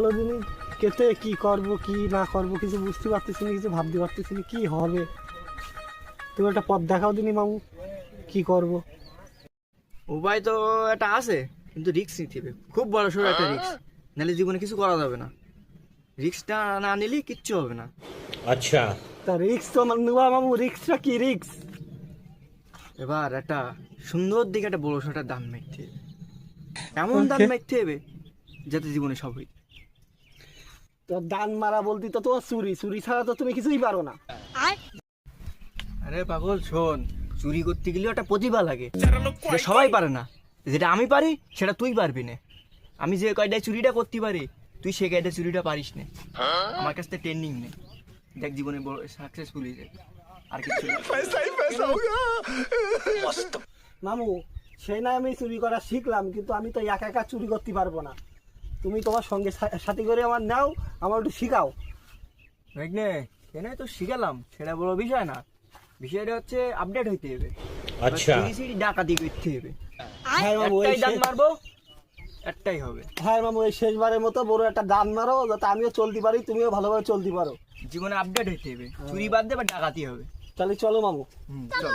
দিনই কেটে কি করব কি না করব কিছু বুঝতে পারতেছি না, কিছু ভাবতে পারতেছি না কি হবে। তুমি একটা পথ দেখাও দিনি মামু, কি করব। উপায় তো একটা আছে, কিন্তু রিস্ক নিতে হবে, খুব বড় সড়ো একটা রিস্ক, নাহলে জীবনে কিছু করা যাবে না। রিস্কটা না নিলে কিচ্ছু হবে না। अच्छा। তা রিক্স তো নেওয়া মামু, রিক্সটা কি রিক্স? এবার একটা সুন্দর দিকে একটা বড় সড়ো দান মারতে হবে, এমন দান মারতে হবে যাতে জীবনে সব হয়। তো দান মারা বলতে তো তোমার চুরি, চুরি ছাড়া তো তুমি কিছুই পারো না। আরে পাগল শোন, চুরি করতে গেলেও একটা প্রতিভা লাগে, সেটা সবাই পারে না। যেটা আমি পারি সেটা তুই পারবি না। আমি যে কয়টায় চুরিটা করতে পারি তুই সে কয়টায় চুরিটা পারিস না। আমার কাছ থেকে ট্রেনিং নে, দেখ জীবনে বড় সাকসেসফুল হয়ে যায়। আর কিছু না। মামু সেই না আমি চুরি করা শিখলাম, কিন্তু আমি তো একা একা চুরি করতে পারবো না। তুমি তোমার সঙ্গে সাথী করে আমার নাও, আমার একটু শিখাও। দেখ নে, কেন তো শিখালাম সেটা বড় বিষয় না, বিষয়টা হচ্ছে আপডেট হইতে হবে। আচ্ছা। চুরি চুরি ডাকাতি করতে হবে। হ্যাঁ মামু, একটাই দান মারবো, একটাই হবে। হ্যাঁ মামু, এই শেষবারের মতো বড় একটা দান মারো, যাতে আমিও চলতে পারি, তুমিও ভালোভাবে চলতে পারো। জীবনে আপডেট হইতে হবে, চুরি বাদ দিয়ে বা ডাকাতি হবে। তাহলে চলো মামু। চল।